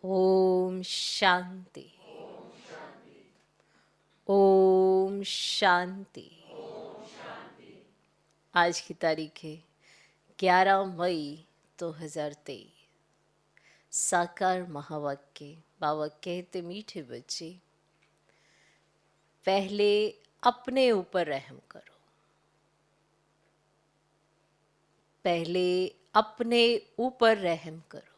ओम शांति। ओम शांति। आज की तारीख है 11 मई 2023। साकार महावाक्य। बाबा कहते, मीठे बच्चे, पहले अपने ऊपर रहम करो। पहले अपने ऊपर रहम करो।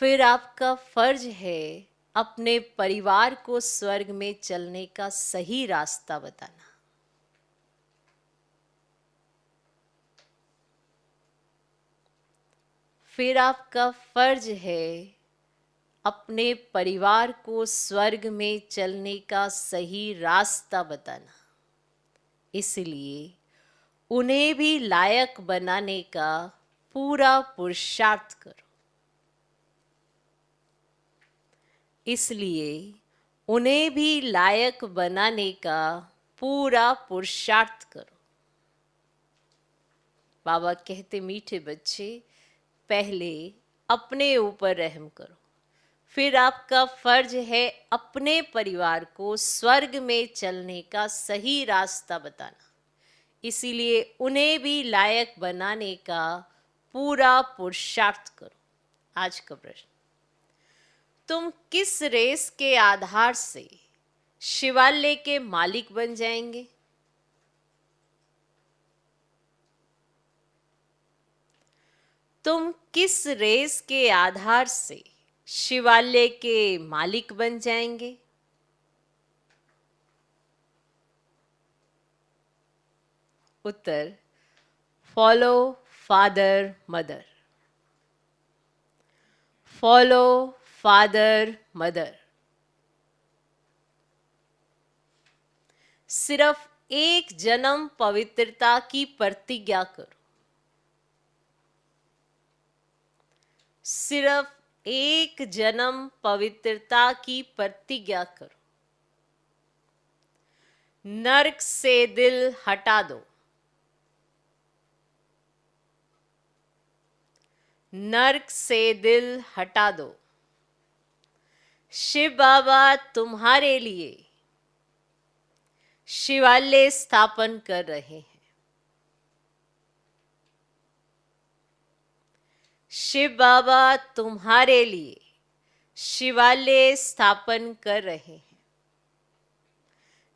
फिर आपका फर्ज है अपने परिवार को स्वर्ग में चलने का सही रास्ता बताना। फिर आपका फर्ज है अपने परिवार को स्वर्ग में चलने का सही रास्ता बताना। इसलिए उन्हें भी लायक बनाने का पूरा पुरुषार्थ करो। इसलिए उन्हें भी लायक बनाने का पूरा पुरुषार्थ करो। बाबा कहते, मीठे बच्चे, पहले अपने ऊपर रहम करो। फिर आपका फर्ज है अपने परिवार को स्वर्ग में चलने का सही रास्ता बताना। इसीलिए उन्हें भी लायक बनाने का पूरा पुरुषार्थ करो। आज का प्रश्न, तुम किस रेस के आधार से शिवालय के मालिक बन जाएंगे? तुम किस रेस के आधार से शिवालय के मालिक बन जाएंगे? उत्तर, follow father mother. Follow father mother. सिर्फ एक जन्म पवित्रता की प्रतिज्ञा करो। सिर्फ एक जन्म पवित्रता की प्रतिज्ञा करो। नर्क से दिल हटा दो। नर्क से दिल हटा दो। शिव बाबा तुम्हारे लिए शिवालय स्थापन कर रहे हैं। शिव बाबा तुम्हारे लिए शिवालय स्थापन कर रहे हैं,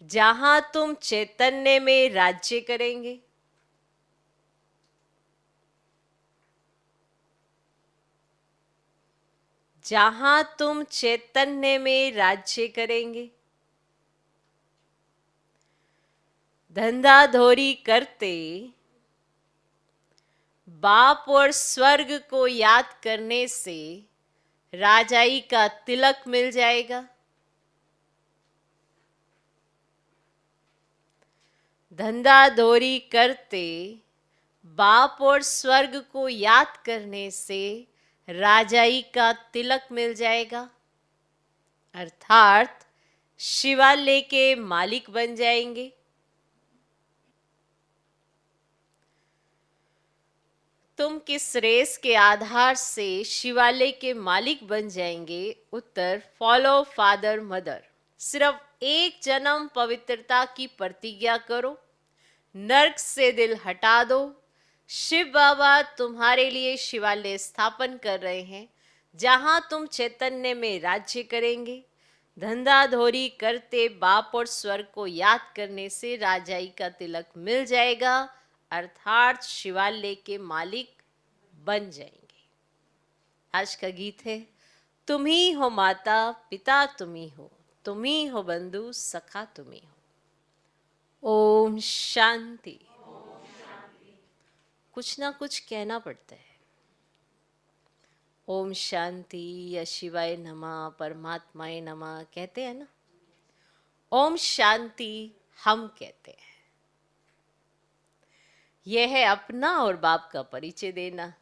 जहां तुम चैतन्य में राज्य करेंगे। जहां तुम चैतन्य में राज्य करेंगे। धंधाधोरी करते बाप और स्वर्ग को याद करने से राजाई का तिलक मिल जाएगा। धंधाधोरी करते बाप और स्वर्ग को याद करने से राजाई का तिलक मिल जाएगा, अर्थात शिवालय के मालिक बन जाएंगे। तुम किस रेस के आधार से शिवालय के मालिक बन जाएंगे? उत्तर, फॉलो फादर मदर। सिर्फ एक जन्म पवित्रता की प्रतिज्ञा करो। नर्क से दिल हटा दो। शिव बाबा तुम्हारे लिए शिवालय स्थापन कर रहे हैं, जहां तुम चैतन्य में राज्य करेंगे। धंधाधोरी करते बाप और स्वर्ग को याद करने से राजाई का तिलक मिल जाएगा, अर्थात शिवालय के मालिक बन जाएंगे। आज का गीत है, तुम ही हो माता पिता, तुम ही हो बंधु सखा, तुम ही हो। ओम शांति। कुछ ना कुछ कहना पड़ता है। ओम शांति या शिवाय नमः, परमात्माय नमः कहते हैं ना। ओम शांति हम कहते हैं। यह है अपना और बाप का परिचय देना।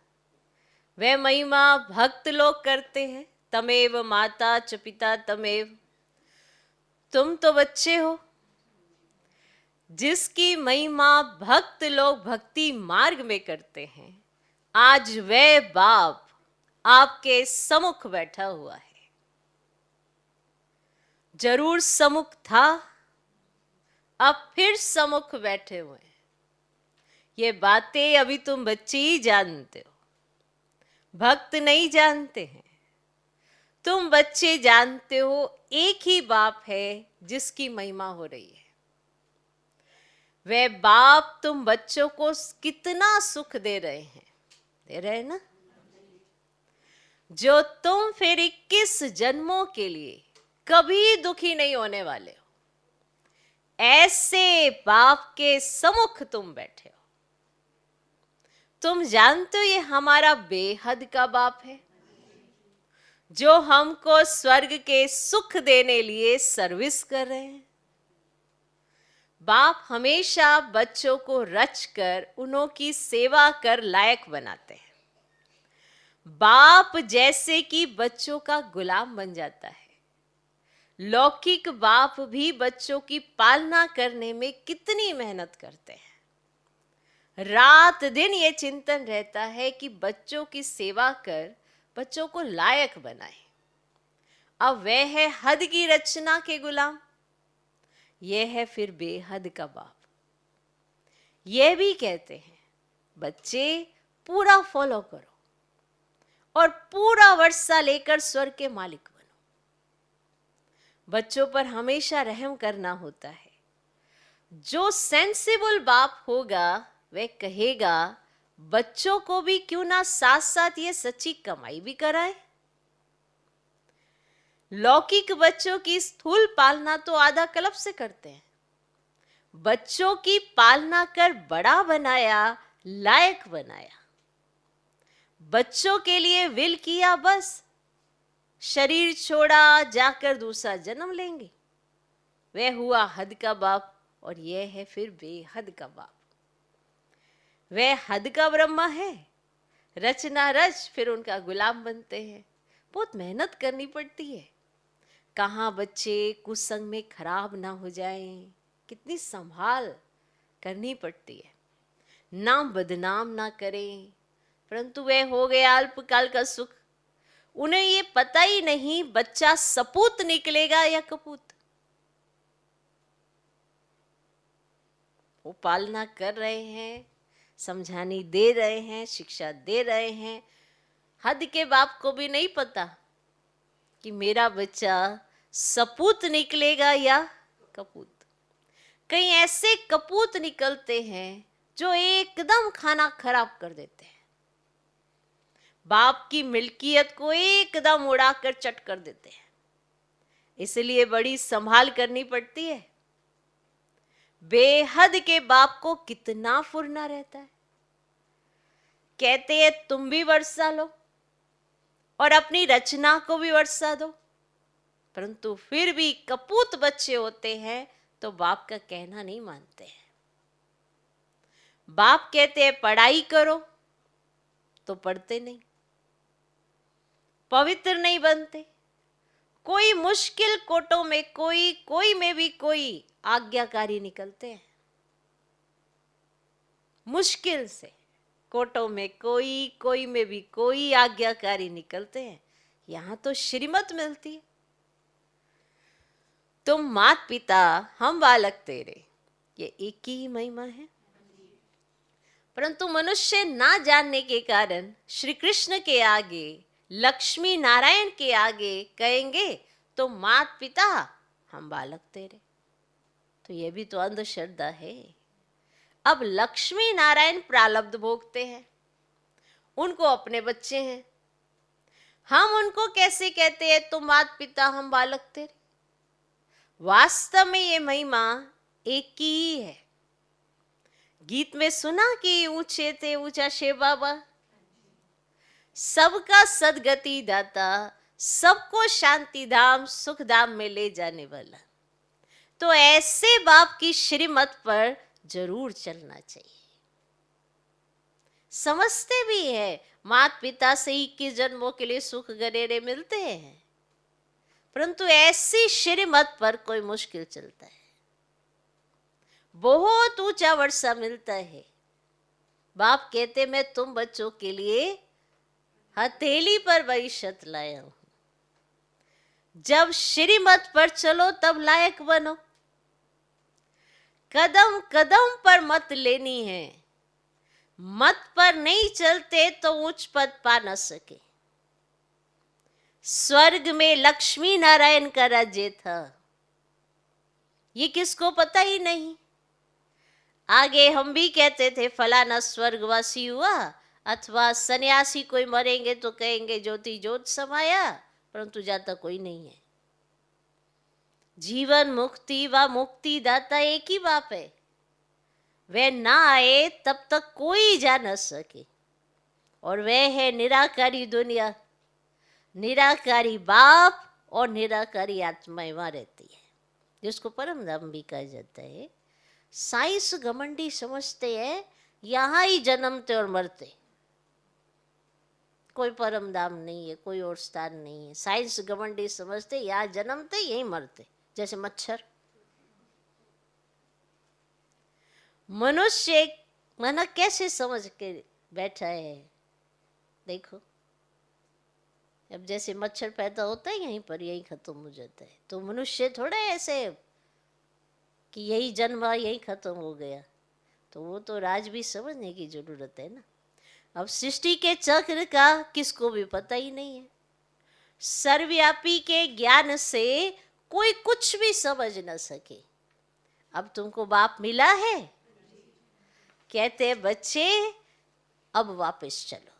वह महिमा भक्त लोग करते हैं, तमेव माता च पिता तमेव। तुम तो बच्चे हो, जिसकी महिमा भक्त लोग भक्ति मार्ग में करते हैं। आज वह बाप आपके सम्मुख बैठा हुआ है। जरूर सम्मुख था, अब फिर सम्मुख बैठे हुए हैं। ये बातें अभी तुम बच्चे ही जानते हो, भक्त नहीं जानते हैं। तुम बच्चे जानते हो एक ही बाप है जिसकी महिमा हो रही है। वह बाप तुम बच्चों को कितना सुख दे रहे हैं, दे रहे हैं ना, जो तुम फिर 21 जन्मों के लिए कभी दुखी नहीं होने वाले हो। ऐसे बाप के सम्मुख तुम बैठे हो। तुम जानते हो ये हमारा बेहद का बाप है, जो हमको स्वर्ग के सुख देने लिए सर्विस कर रहे हैं। बाप हमेशा बच्चों को रच कर उन्हों की सेवा कर लायक बनाते हैं। बाप जैसे कि बच्चों का गुलाम बन जाता है। लौकिक बाप भी बच्चों की पालना करने में कितनी मेहनत करते हैं। रात दिन ये चिंतन रहता है कि बच्चों की सेवा कर बच्चों को लायक बनाए। अब वह है हद की रचना के गुलाम, यह है फिर बेहद का बाप। यह भी कहते हैं बच्चे पूरा फॉलो करो और पूरा वर्षा लेकर स्वर्ग के मालिक बनो। बच्चों पर हमेशा रहम करना होता है। जो सेंसिबल बाप होगा वह कहेगा बच्चों को भी क्यों ना साथ साथ ये सच्ची कमाई भी कराए। लौकिक बच्चों की स्थूल पालना तो आधा कल्प से करते हैं। बच्चों की पालना कर बड़ा बनाया, लायक बनाया। बच्चों के लिए विल किया, बस शरीर छोड़ा, जाकर दूसरा जन्म लेंगे। वह हुआ हद का बाप और यह है फिर बेहद का बाप। वह हद का ब्रह्मा है, रचना रच फिर उनका गुलाम बनते हैं। बहुत मेहनत करनी पड़ती है। कहाँ बच्चे कुसंग में खराब ना हो जाएं, कितनी संभाल करनी पड़ती है। नाम बदनाम ना करें, परंतु वह हो गया अल्पकाल का सुख। उन्हें ये पता ही नहीं बच्चा सपूत निकलेगा या कपूत। वो पालना कर रहे हैं, समझानी दे रहे हैं, शिक्षा दे रहे हैं। हद के बाप को भी नहीं पता कि मेरा बच्चा सपूत निकलेगा या कपूत। कई ऐसे कपूत निकलते हैं जो एकदम खाना खराब कर देते हैं। बाप की मिल्कियत को एकदम उड़ाकर चट कर देते हैं। इसलिए बड़ी संभाल करनी पड़ती है। बेहद के बाप को कितना फुरना रहता है। कहते हैं तुम भी वर्षा लो और अपनी रचना को भी वर्षा दो, परंतु फिर भी कपूत बच्चे होते हैं तो बाप का कहना नहीं मानते हैं। बाप कहते हैं पढ़ाई करो तो पढ़ते नहीं, पवित्र नहीं बनते। कोई मुश्किल कोटों में कोई में भी कोई आज्ञाकारी निकलते हैं। मुश्किल से कोटों में कोई में भी कोई आज्ञाकारी निकलते हैं। यहां तो श्रीमत मिलती है, तुम मात पिता हम बालक तेरे, ये एक ही महिमा है। परंतु मनुष्य ना जानने के कारण श्री कृष्ण के आगे, लक्ष्मी नारायण के आगे कहेंगे तो मात पिता हम बालक तेरे। तो यह भी तो अंधश्रद्धा है। अब लक्ष्मी नारायण प्रारब्ध भोगते हैं, उनको अपने बच्चे हैं। हम उनको कैसे कहते हैं तुम मात पिता हम बालक तेरे। वास्तव में ये महिमा एक ही है। गीत में सुना कि ऊंचे थे ऊंचा शे बाबा, सबका सदगति दाता, सबको शांति धाम सुख धाम में ले जाने वाला। तो ऐसे बाप की श्रीमत पर जरूर चलना चाहिए। समझते भी है मात पिता से 21 जन्मों के लिए सुख गनेरे मिलते हैं, परंतु ऐसी श्रीमत पर कोई मुश्किल चलता है। बहुत ऊंचा वर्षा मिलता है। बाप कहते मैं तुम बच्चों के लिए हथेली पर वही शत लाया हूं। जब श्रीमत पर चलो तब लायक बनो। कदम कदम पर मत लेनी है, मत पर नहीं चलते तो उच्च पद पा न सके। स्वर्ग में लक्ष्मी नारायण का राज्य था, ये किसको पता ही नहीं। आगे हम भी कहते थे फलाना स्वर्गवासी हुआ, अथवा सन्यासी कोई मरेंगे तो कहेंगे ज्योति ज्योत समाया, परंतु जाता कोई नहीं है। जीवन मुक्ति व मुक्ति दाता एक ही बाप है। वह ना आए तब तक कोई जा न सके, और वह है निराकारी दुनिया, निराकारी बाप और निराकारी आत्मा वहां रहती है, जिसको परम धाम भी कहा जाता है। साइंस घमंडी समझते हैं यहां ही जन्मते और मरते, कोई परम धाम नहीं है, कोई और स्थान नहीं है। साइंस घमंडी समझते यहां जन्मते यहीं मरते, जैसे मच्छर। मनुष्य मन कैसे समझ के बैठा है, देखो। अब जैसे मच्छर पैदा होता है यहीं पर, यहीं खत्म हो जाता है। तो मनुष्य थोड़े ऐसे कि यही जन्मा यही खत्म हो गया, तो वो तो राज भी समझने की जरूरत है ना। अब सृष्टि के चक्र का किसको भी पता ही नहीं है। सर्वव्यापी के ज्ञान से कोई कुछ भी समझ न सके। अब तुमको बाप मिला है, कहते बच्चे अब वापस चलो।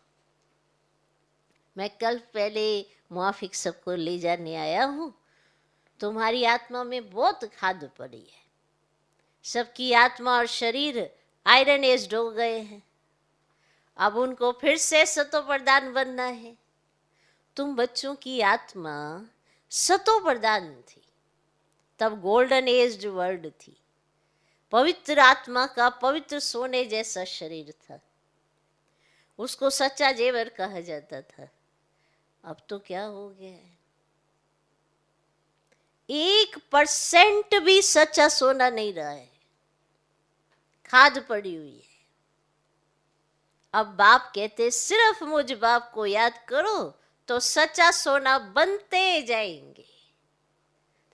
मैं कल पहले मुआफिक सबको ले जाने आया हूं। तुम्हारी आत्मा में बहुत खाद पड़ी है, सबकी आत्मा और शरीर आयरन एज्ड हो गए हैं। अब उनको फिर से सतो प्रधान बनना है। तुम बच्चों की आत्मा सतो प्रधान थी, तब गोल्डन एज्ड वर्ल्ड थी। पवित्र आत्मा का पवित्र सोने जैसा शरीर था, उसको सच्चा जेवर कहा जाता था। अब तो क्या हो गया है, 1% भी सच्चा सोना नहीं रहा है, खाद पड़ी हुई है। अब बाप कहते सिर्फ मुझ बाप को याद करो तो सच्चा सोना बनते जाएंगे।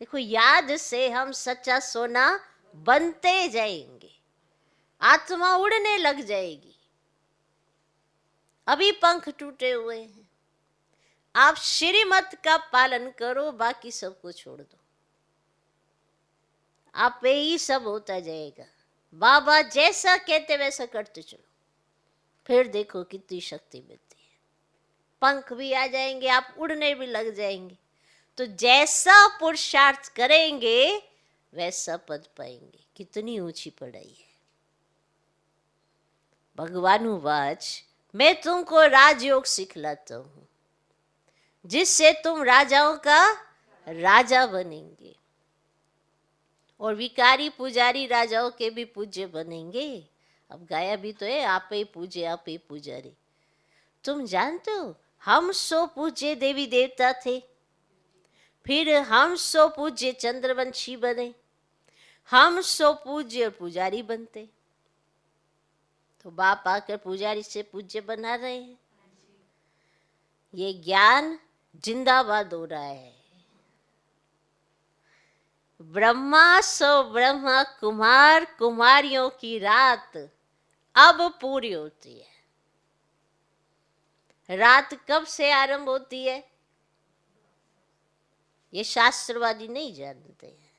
देखो, याद से हम सच्चा सोना बनते जाएंगे, आत्मा उड़ने लग जाएगी। अभी पंख टूटे हुए हैं। आप श्रीमत का पालन करो, बाकी सबको छोड़ दो, आप पे ही सब होता जाएगा। बाबा जैसा कहते वैसा करते चलो, फिर देखो कितनी शक्ति मिलती है। पंख भी आ जाएंगे, आप उड़ने भी लग जाएंगे। तो जैसा पुरुषार्थ करेंगे वैसा पद पाएंगे। कितनी ऊंची पढ़ाई है। भगवानुवाच, मैं तुमको राजयोग सिखलाता हूं, जिससे तुम राजाओं का राजा बनेंगे, और विकारी पुजारी राजाओं के भी पूज्य बनेंगे। अब गाया भी तो है, आप ही पूजे आप ही पुजारी। तुम जानते हो हम 100 पूज्य देवी देवता थे, फिर हम 100 पूज्य चंद्रवंशी बने, हम 100 पूज्य पुजारी बनते। तो बाप आकर पुजारी से पूज्य बना रहे हैं। ये ज्ञान जिंदाबाद हो रहा है। ब्रह्मा सो ब्रह्मा, कुमार कुमारियों की रात अब पूरी होती है। रात कब से आरंभ होती है ये शास्त्रवादी नहीं जानते हैं।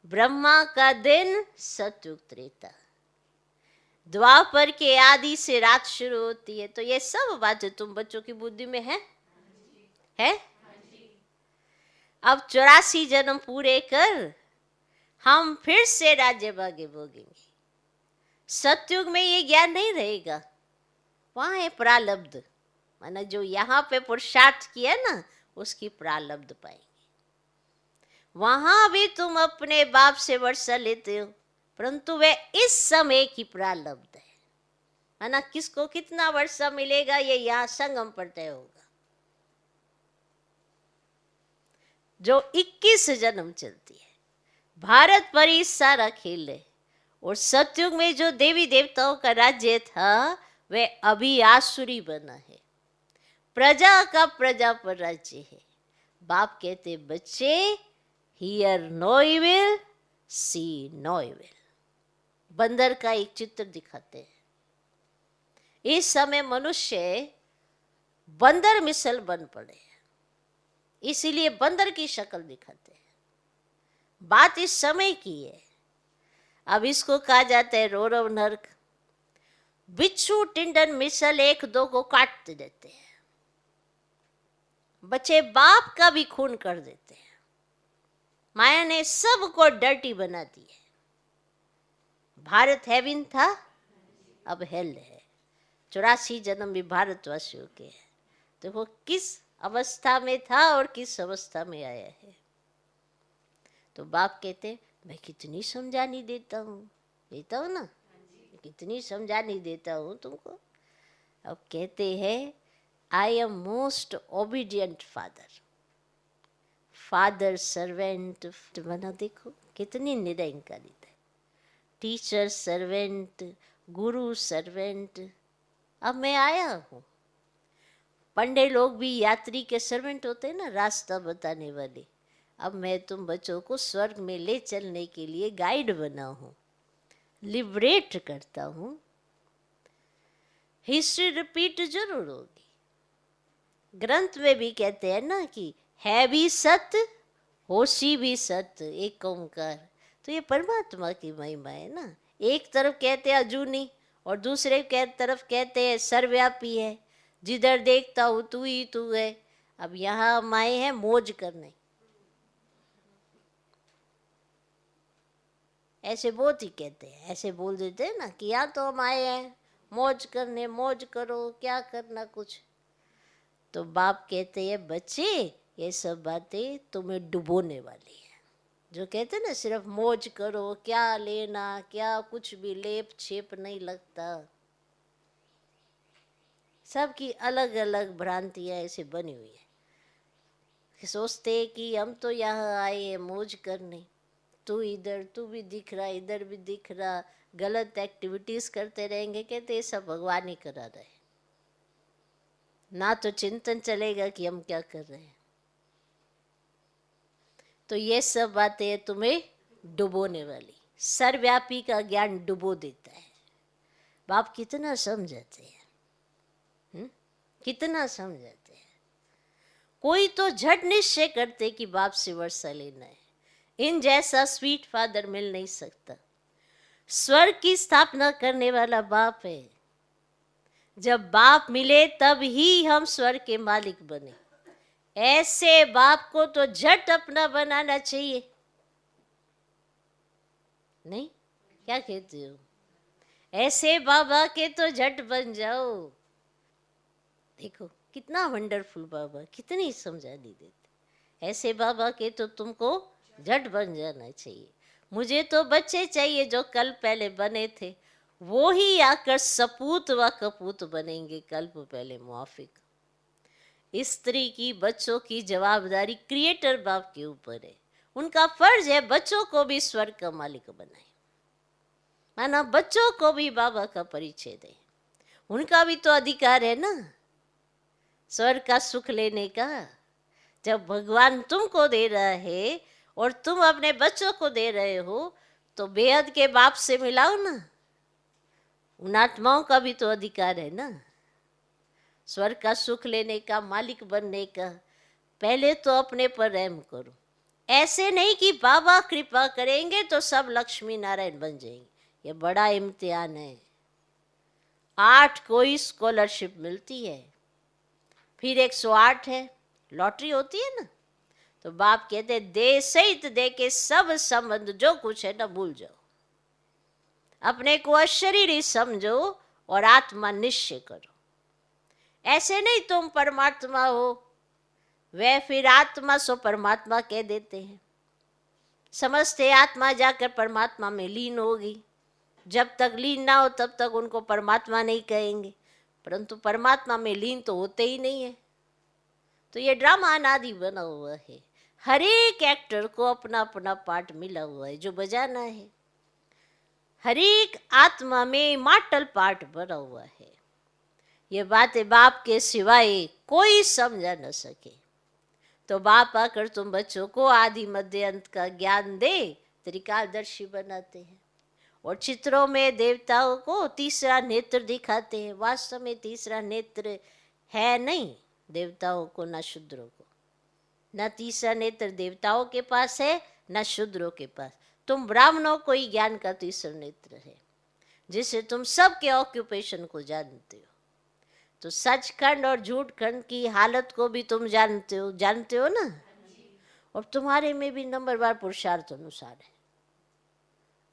ब्रह्मा का दिन सतयुग त्रेता, द्वापर के आदि से रात शुरू होती है। तो ये सब बातें तुम बच्चों की बुद्धि में है? अब 84 जन्म पूरे कर हम फिर से राज्य भाग्य भोगेंगे। सतयुग में ये ज्ञान नहीं रहेगा, वहां है प्रालब्ध, माना जो यहाँ पे पुरुषार्थ किया ना उसकी प्रालब्ध पाएंगे। वहां भी तुम अपने बाप से वर्षा लेते हो, परंतु वे इस समय की प्रालब्ध है, माना किसको कितना वर्षा मिलेगा ये यहाँ संगम पर तय होगा। जो 21 जन्म चलती है, भारत पर ही सारा खेल है। और सतयुग में जो देवी देवताओं का राज्य था वह अभी आसुरी बना है। प्रजा का प्रजा पर राज्य है। बाप कहते बच्चे, hear no evil, see no evil. बंदर का एक चित्र दिखाते हैं। इस समय मनुष्य बंदर मिसल बन पड़े, इसीलिए बंदर की शक्ल दिखाते हैं। बात इस समय की है। अब इसको कहा जाता है रौरव नरक। बिच्छू टिंडन मिसल एक दो को काट देते हैं, बच्चे बाप का भी खून कर देते हैं। माया ने सबको डर्टी बना दिया। भारत हेवन था, अब हेल है। 84 जन्म भी भारतवासियों के हैं। तो वो किस अवस्था में था और किस अवस्था में आया है। तो बाप कहते मैं कितनी समझानी देता हूँ ना, कितनी समझानी देता हूँ तुमको। अब कहते हैं I am most obedient father. Father servant बना, देखो कितनी निरंकारी है। टीचर सर्वेंट, गुरु सर्वेंट। अब मैं आया हूँ। पंडे लोग भी यात्री के सर्वेंट होते हैं ना, रास्ता बताने वाले। अब मैं तुम बच्चों को स्वर्ग में ले चलने के लिए गाइड बना हूँ, लिबरेट करता हूँ। हिस्ट्री रिपीट जरूर होगी। ग्रंथ में भी कहते हैं ना कि है भी सत्य, होशी भी सत्य, एक ओंकार। तो ये परमात्मा की महिमा है ना। एक तरफ कहते हैं अजूनी और दूसरे तरफ कहते हैं सर्वव्यापी है, जिधर देखता हूँ तू ही तू है। अब यहाँ हम आए हैं मौज करने। ऐसे बहुत ही कहते हैं, ऐसे बोल देते हैं ना कि यहाँ तो हम आए हैं मौज करने, मौज करो, क्या करना कुछ। तो बाप कहते हैं बच्चे ये सब बातें तुम्हें डुबोने वाली है। जो कहते हैं ना सिर्फ मौज करो, क्या लेना, क्या कुछ भी लेप छेप नहीं लगता। सबकी अलग अलग भ्रांतियाँ ऐसे बनी हुई है। सोचते हैं कि हम तो यहाँ आए हैं मौज करने, तू इधर, तू भी दिख रहा, इधर भी दिख रहा, गलत एक्टिविटीज करते रहेंगे। कहते सब भगवान ही करा रहे, ना तो चिंतन चलेगा कि हम क्या कर रहे हैं। तो ये सब बातें तुम्हें डुबोने वाली। सर्वव्यापी का ज्ञान डुबो देता है। बाप कितना समझाते हैं, कितना समझाते हैं। कोई तो झट निश्चय करते कि बाप से वर्षा लेना है। इन जैसा स्वीट फादर मिल नहीं सकता। स्वर्ग की स्थापना करने वाला बाप है। जब बाप मिले तब ही हम स्वर्ग के मालिक बने। ऐसे बाप को तो झट अपना बनाना चाहिए, नहीं? क्या कहते हो? ऐसे बाबा के तो झट बन जाओ। देखो कितना वंडरफुल बाबा, कितनी समझानी देते। ऐसे बाबा के तो तुमको झट बन जाना चाहिए। मुझे तो बच्चे चाहिए जो कल पहले बने थे, वो ही आकर सपूत व कपूत बनेंगे कल्प पहले मुआफिक। स्त्री की बच्चों की जवाबदारी क्रिएटर बाप के ऊपर है। उनका फर्ज है बच्चों को भी स्वर्ग का मालिक बनाए, माना बच्चों को भी बाबा का परिचय दे। उनका भी तो अधिकार है ना स्वर्ग का सुख लेने का। जब भगवान तुमको दे रहा है और तुम अपने बच्चों को दे रहे हो, तो बेहद के बाप से मिलाओ ना। उन आत्माओं का भी तो अधिकार है ना स्वर्ग का सुख लेने का, मालिक बनने का। पहले तो अपने पर रहम करो। ऐसे नहीं कि बाबा कृपा करेंगे तो सब लक्ष्मी नारायण बन जाएंगे। ये बड़ा इम्तिहान है। 8 कोई स्कॉलरशिप मिलती है, फिर 108 है, लॉटरी होती है ना। तो बाप कहते दे सहित दे के सब संबंध जो कुछ है ना भूल जाओ। अपने को अशरीरी समझो और आत्मा निश्चय करो। ऐसे नहीं तुम परमात्मा हो, वे फिर आत्मा सो परमात्मा कह देते हैं। समझते आत्मा जाकर परमात्मा में लीन होगी। जब तक लीन ना हो तब तक उनको परमात्मा नहीं कहेंगे, परंतु परमात्मा में लीन तो होते ही नहीं है। तो ये ड्रामा अनादि बना हुआ है। हर एक एक्टर को अपना अपना पार्ट मिला हुआ है जो बजाना है। हर एक आत्मा में माटल पार्ट बना हुआ है। ये बातें बाप के सिवाय कोई समझा न सके। तो बाप आकर तुम बच्चों को आदि मध्य अंत का ज्ञान दे त्रिकालदर्शी बनाते हैं और चित्रों में देवताओं को तीसरा नेत्र दिखाते हैं। वास्तव में तीसरा नेत्र है नहीं देवताओं को ना शूद्रों को, ना तीसरा नेत्र देवताओं के पास है ना शूद्रों के पास। तुम ब्राह्मणों को ही ज्ञान का तीसरा नेत्र है, जिससे तुम सबके ऑक्यूपेशन को जानते हो। तो सचखंड और झूठखंड की हालत को भी तुम जानते हो ना। और तुम्हारे में भी नंबरवार पुरुषार्थ अनुसार है।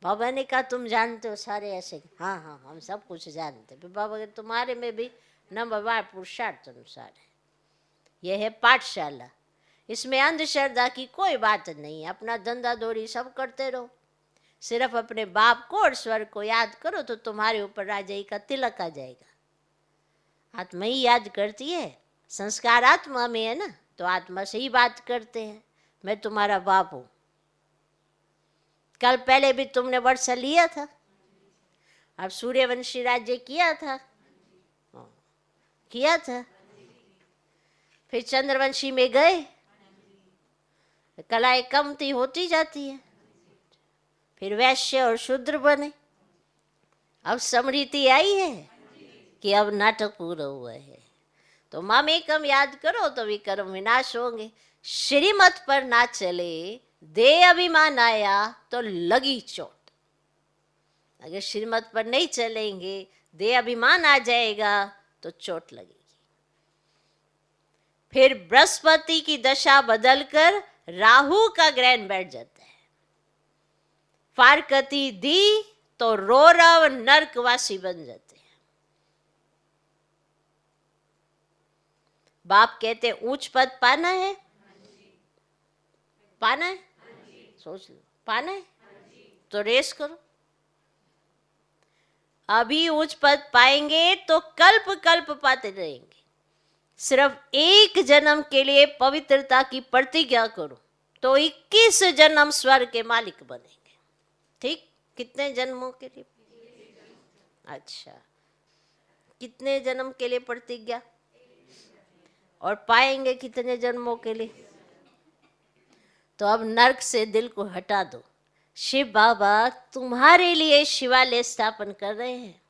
बाबा ने कहा तुम जानते हो सारे ऐसे, हाँ हाँ हम सब कुछ जानते हैं। बाबा के तुम्हारे में भी नंबरवार पुरुषार्थ अनुसार है। यह है पाठशाला, इसमें अंधश्रद्धा की कोई बात नहीं है। अपना धंधा दौड़ी सब करते रहो, सिर्फ अपने बाप को और स्वर्ग को याद करो तो तुम्हारे ऊपर राजाई का तिलक आ जाएगा। आत्मा ही याद करती है, संस्कार आत्मा में है ना, तो आत्मा से ही बात करते हैं। मैं तुम्हारा बाप हूं। कल पहले भी तुमने वर्ष लिया था, अब सूर्यवंशी राज्य किया था, फिर चंद्रवंशी में गए, कलाएं कमती होती जाती है, फिर वैश्य और शूद्र बने। अब समृद्धि आई है कि अब नाटक पूरा हुआ है। तो मामेकम याद करो तो विकर्म विनाश होंगे। श्रीमत पर ना चले, देह अभिमान आया तो लगी चोट। अगर श्रीमत पर नहीं चलेंगे, देह अभिमान आ जाएगा तो चोट लगेगी। फिर बृहस्पति की दशा बदलकर राहु का ग्रहण बैठ जाता है। फारकती दी तो रौरव नरकवासी बन जाते हैं। बाप कहते ऊंच पद पाना है, पाना है, सोच लो पाना है तो रेस करो। अभी उच्च पद पाएंगे तो कल्प कल्प पाते रहेंगे। सिर्फ एक जन्म के लिए पवित्रता की प्रतिज्ञा करो तो 21 जन्म स्वर्ग के मालिक बनेंगे। ठीक, कितने जन्मों के लिए? अच्छा, कितने जन्म के लिए प्रतिज्ञा? और पाएंगे कितने जन्मों के लिए? तो अब नर्क से दिल को हटा दो। शिव बाबा तुम्हारे लिए शिवालय स्थापन कर रहे हैं,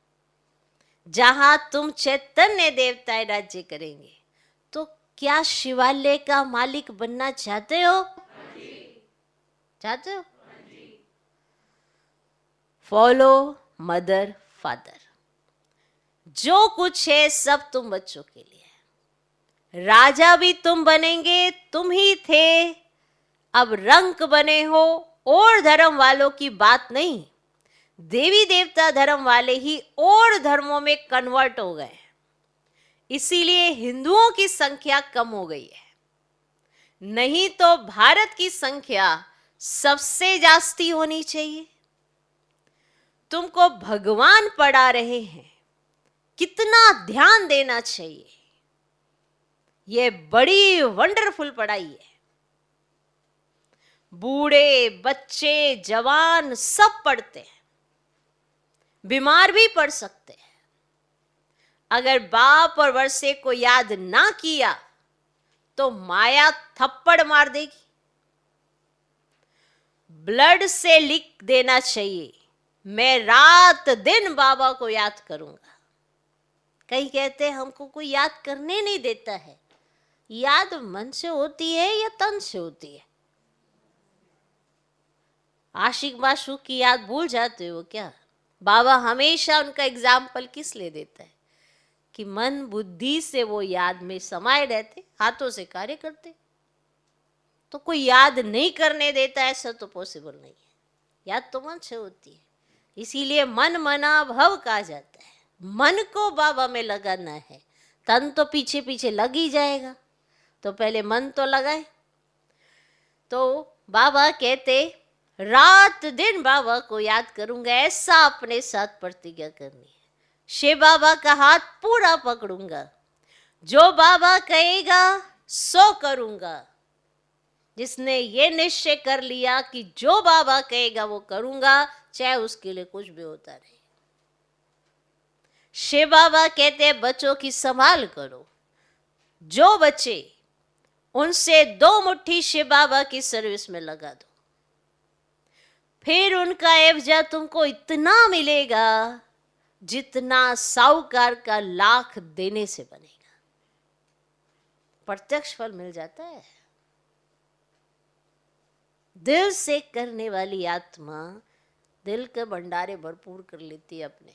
जहां तुम चैतन्य देवताएं राज्य करेंगे। तो क्या शिवालय का मालिक बनना चाहते हो? चाहते हो? Follow mother father. जो कुछ है सब तुम बच्चों के लिए है। राजा भी तुम बनेंगे, तुम ही थे, अब रंक बने हो। और धर्म वालों की बात नहीं, देवी देवता धर्म वाले ही और धर्मों में कन्वर्ट हो गए। इसीलिए हिंदुओं की संख्या कम हो गई है, नहीं तो भारत की संख्या सबसे जास्ती होनी चाहिए। तुमको भगवान पढ़ा रहे हैं, कितना ध्यान देना चाहिए। यह बड़ी वंडरफुल पढ़ाई है। बूढ़े बच्चे जवान सब पढ़ते हैं, बीमार भी पढ़ सकते हैं। अगर बाप और वर्षे को याद ना किया तो माया थप्पड़ मार देगी। ब्लड से लिख देना चाहिए, मैं रात दिन बाबा को याद करूंगा। कई कहते हैं हमको कोई याद करने नहीं देता है। याद मन से होती है या तन से होती है? आशिक माशूक की याद भूल जाते हो क्या? बाबा हमेशा उनका एग्जाम्पल किस लिए देता है कि मन बुद्धि से वो याद में समाये रहते, हाथों से कार्य करते। तो कोई याद नहीं करने देता, ऐसा तो पॉसिबल नहीं है। याद तो मन से होती है, इसीलिए मन मना भव कहा जाता है। मन को बाबा में लगाना है, तन तो पीछे पीछे लग ही जाएगा, तो पहले मन तो लगाए। तो बाबा कहते रात दिन बाबा को याद करूंगा, ऐसा अपने साथ प्रतिज्ञा करनी है। शिव बाबा का हाथ पूरा पकड़ूंगा, जो बाबा कहेगा सो करूंगा। जिसने ये निश्चय कर लिया कि जो बाबा कहेगा वो करूंगा, चाहे उसके लिए कुछ भी होता रहे। शिव बाबा कहते हैं बच्चों की संभाल करो, जो बचे उनसे 2 मुट्ठी शिव बाबा की सर्विस में लगा दो, फिर उनका एवजा तुमको इतना मिलेगा जितना साहूकार का लाख देने से बनेगा। प्रत्यक्ष फल मिल जाता है। दिल से करने वाली आत्मा दिल के भंडारे भरपूर कर लेती है अपने।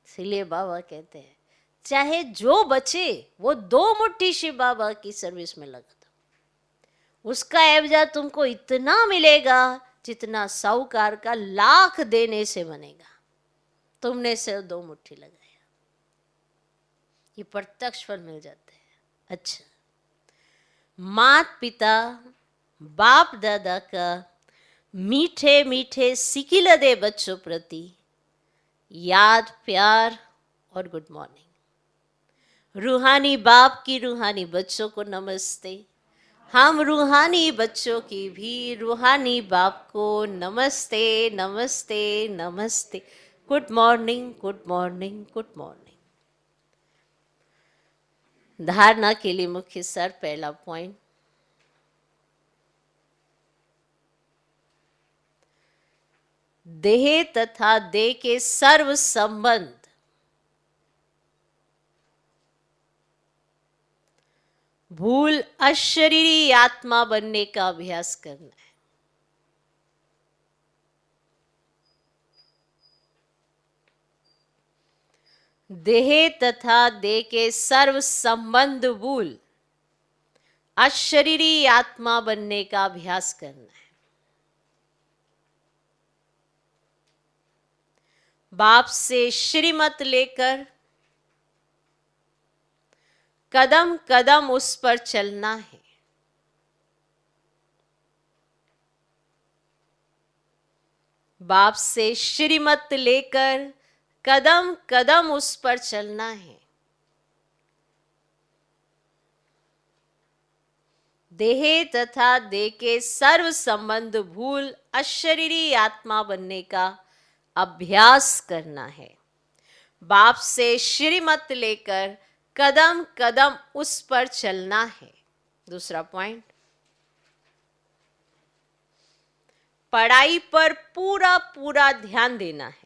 इसलिए बाबा कहते हैं चाहे जो बचे वो 2 मुट्ठी शिव बाबा की सर्विस में लगा दो, उसका एवजा तुमको इतना मिलेगा जितना साहूकार का लाख देने से बनेगा। तुमने सिर्फ 2 मुट्ठी लगाया, ये प्रत्यक्ष फल मिल जाते हैं। अच्छा, मात पिता बाप दादा का मीठे मीठे सिकिल दे बच्चों प्रति याद, प्यार और गुड मॉर्निंग। रूहानी बाप की रूहानी बच्चों को नमस्ते। हम रूहानी बच्चों की भी रूहानी बाप को नमस्ते नमस्ते नमस्ते। Good morning good morning good morning. धारणा के लिए मुख्य सार, पहला पॉइंट, देह तथा देह के सर्व संबंध भूल अशरीरी आत्मा बनने का अभ्यास करना है। देह तथा देह के सर्व संबंध भूल अशरीरी आत्मा बनने का अभ्यास करना है। बाप से श्रीमत लेकर कदम कदम उस पर चलना है। बाप से श्रीमत लेकर कदम कदम उस पर चलना है। देह तथा देह के सर्व संबंध भूल अशरीरी आत्मा बनने का अभ्यास करना है। बाप से श्रीमत लेकर कदम कदम उस पर चलना है। दूसरा पॉइंट, पढ़ाई पर पूरा पूरा ध्यान देना है।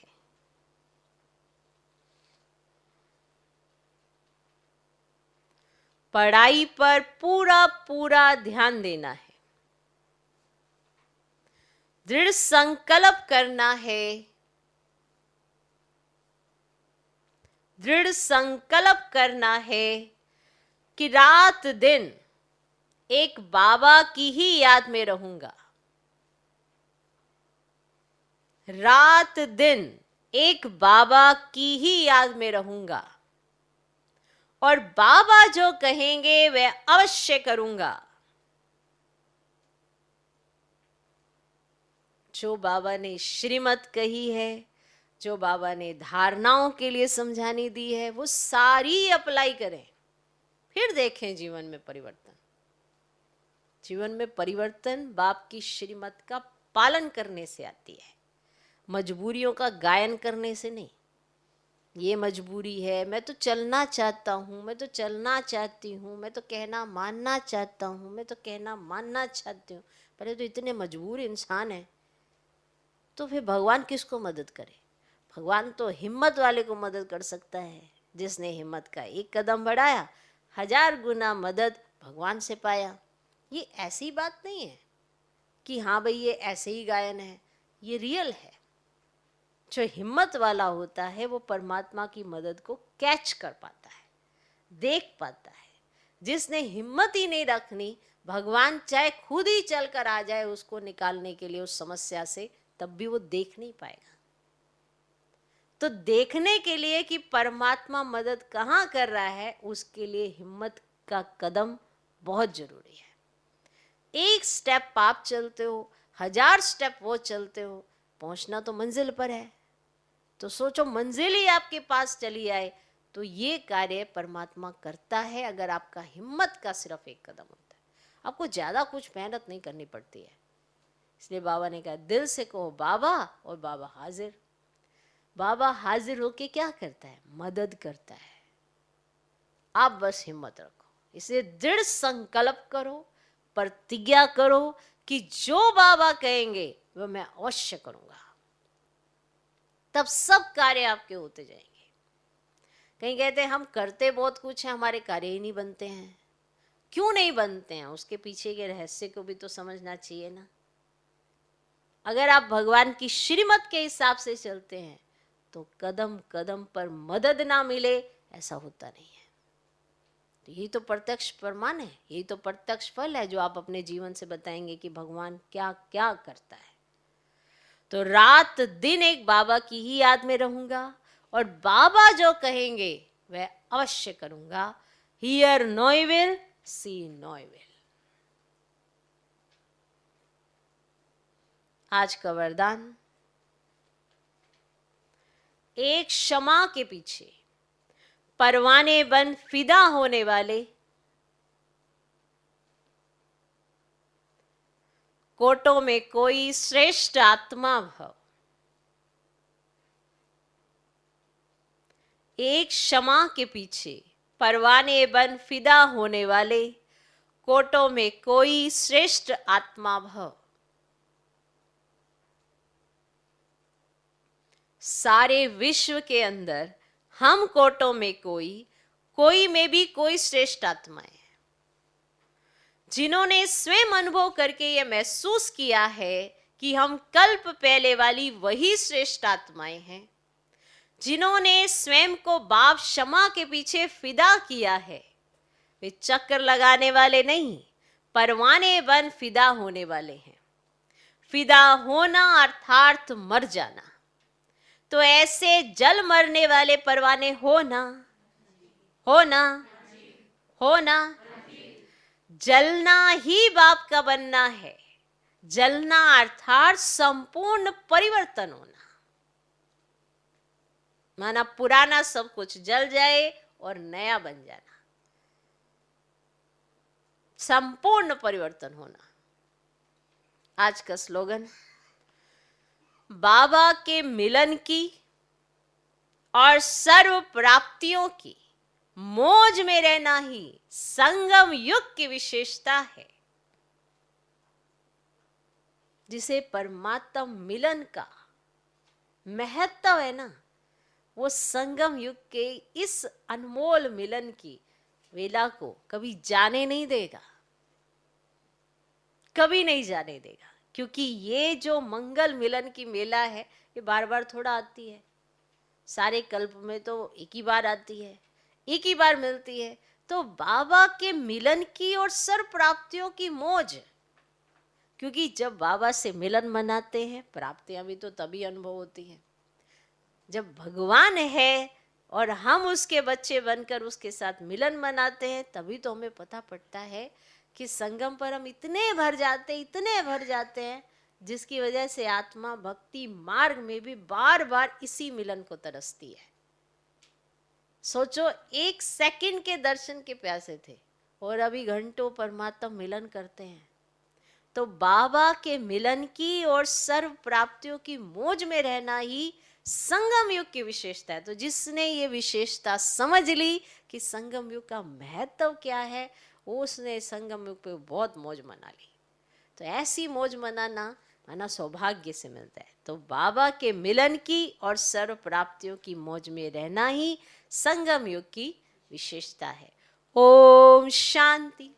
पढ़ाई पर पूरा पूरा ध्यान देना है। दृढ़ संकल्प करना है। दृढ़ संकल्प करना है कि रात दिन एक बाबा की ही याद में रहूंगा। रात दिन एक बाबा की ही याद में रहूंगा और बाबा जो कहेंगे वह अवश्य करूंगा। जो बाबा ने श्रीमत कही है, जो बाबा ने धारणाओं के लिए समझानी दी है, वो सारी अप्लाई करें, फिर देखें जीवन में परिवर्तन। जीवन में परिवर्तन बाप की श्रीमत का पालन करने से आती है, मजबूरियों का गायन करने से नहीं। ये मजबूरी है, मैं तो चलना चाहता हूँ, मैं तो चलना चाहती हूँ, मैं तो कहना मानना चाहता हूँ, मैं तो कहना मानना चाहती हूँ। पहले तो इतने मजबूर इंसान हैं, तो फिर भगवान किसको मदद करे? भगवान तो हिम्मत वाले को मदद कर सकता है। जिसने हिम्मत का एक कदम बढ़ाया, 1000 गुना मदद भगवान से पाया। ये ऐसी बात नहीं है कि हाँ भाई ये ऐसे ही गायन है, ये रियल है। जो हिम्मत वाला होता है वो परमात्मा की मदद को कैच कर पाता है, देख पाता है। जिसने हिम्मत ही नहीं रखनी, भगवान चाहे खुद ही चल कर आ जाए उसको निकालने के लिए उस समस्या से, तब भी वो देख नहीं पाएगा। तो देखने के लिए कि परमात्मा मदद कहाँ कर रहा है, उसके लिए हिम्मत का कदम बहुत जरूरी है। एक स्टेप आप चलते हो, 1000 स्टेप वो चलते हो, पहुंचना तो मंजिल पर है। तो सोचो मंजिल ही आपके पास चली आए, तो ये कार्य परमात्मा करता है अगर आपका हिम्मत का सिर्फ एक कदम होता है। आपको ज़्यादा कुछ मेहनत नहीं करनी पड़ती है। इसलिए बाबा ने कहा दिल से कहो बाबा, और बाबा हाजिर। बाबा हाजिर होके क्या करता है? मदद करता है। आप बस हिम्मत रखो। इसे दृढ़ संकल्प करो, प्रतिज्ञा करो कि जो बाबा कहेंगे वो मैं अवश्य करूंगा। तब सब कार्य आपके होते जाएंगे। कहीं कहते हैं हम करते बहुत कुछ है, हमारे कार्य ही नहीं बनते हैं। क्यों नहीं बनते हैं? उसके पीछे के रहस्य को भी तो समझना चाहिए ना। अगर आप भगवान की श्रीमत के हिसाब से चलते हैं तो कदम कदम पर मदद ना मिले ऐसा होता नहीं है। तो यही तो प्रत्यक्ष प्रमाण है, यही तो प्रत्यक्ष फल है जो आप अपने जीवन से बताएंगे कि भगवान क्या क्या करता है। तो रात दिन एक बाबा की ही याद में रहूंगा और बाबा जो कहेंगे वह अवश्य करूंगा। Hear no evil, see no evil. आज का वरदान, एक क्षमा के पीछे परवाने बन फिदा होने वाले, कोटों में कोई श्रेष्ठ आत्मा भव। एक क्षमा के पीछे परवाने बन फिदा होने वाले, कोटों में कोई श्रेष्ठ आत्मा भव। सारे विश्व के अंदर हम कोटों में कोई में भी कोई श्रेष्ठ आत्माएं हैं, जिन्होंने स्वयं अनुभव करके यह महसूस किया है कि हम कल्प पहले वाली वही श्रेष्ठ आत्माएं हैं, जिन्होंने स्वयं को बाप क्षमा के पीछे फिदा किया है। वे चक्कर लगाने वाले नहीं, परवाने बन फिदा होने वाले हैं। फिदा होना अर्थात मर जाना। तो ऐसे जल मरने वाले परवाने हो ना, हो ना, हो ना। जलना ही बाप का बनना है। जलना अर्थात संपूर्ण परिवर्तन होना। माना पुराना सब कुछ जल जाए और नया बन जाना, संपूर्ण परिवर्तन होना। आज का स्लोगन, बाबा के मिलन की और सर्व प्राप्तियों की मौज में रहना ही संगम युग की विशेषता है। जिसे परमात्मा मिलन का महत्व है ना, वो संगम युग के इस अनमोल मिलन की वेला को कभी जाने नहीं देगा, कभी नहीं जाने देगा। क्योंकि ये जो मंगल मिलन की मेला है ये बार बार थोड़ा आती है। सारे कल्प में तो एक ही बार आती है, एक ही बार मिलती है। तो बाबा के मिलन की और सर्व प्राप्तियों की मौज, क्योंकि जब बाबा से मिलन मनाते हैं प्राप्तियां भी तो तभी अनुभव होती हैं। जब भगवान है और हम उसके बच्चे बनकर उसके साथ मिलन मनाते हैं, तभी तो हमें पता पड़ता है कि संगम पर हम इतने भर जाते हैं, जिसकी वजह से आत्मा भक्ति मार्ग में भी बार बार इसी मिलन को तरसती है। सोचो, एक सेकंड के दर्शन के प्यासे थे और अभी घंटों परमात्मा मिलन करते हैं। तो बाबा के मिलन की और सर्व प्राप्तियों की मौज में रहना ही संगम युग की विशेषता है। तो जिसने ये विशेषता समझ ली कि संगम युग का महत्व क्या है, उसने संगम युग पे बहुत मौज मना ली। तो ऐसी मौज मनाना सौभाग्य से मिलता है। तो बाबा के मिलन की और सर्व प्राप्तियों की मौज में रहना ही संगम युग की विशेषता है। ओम शांति।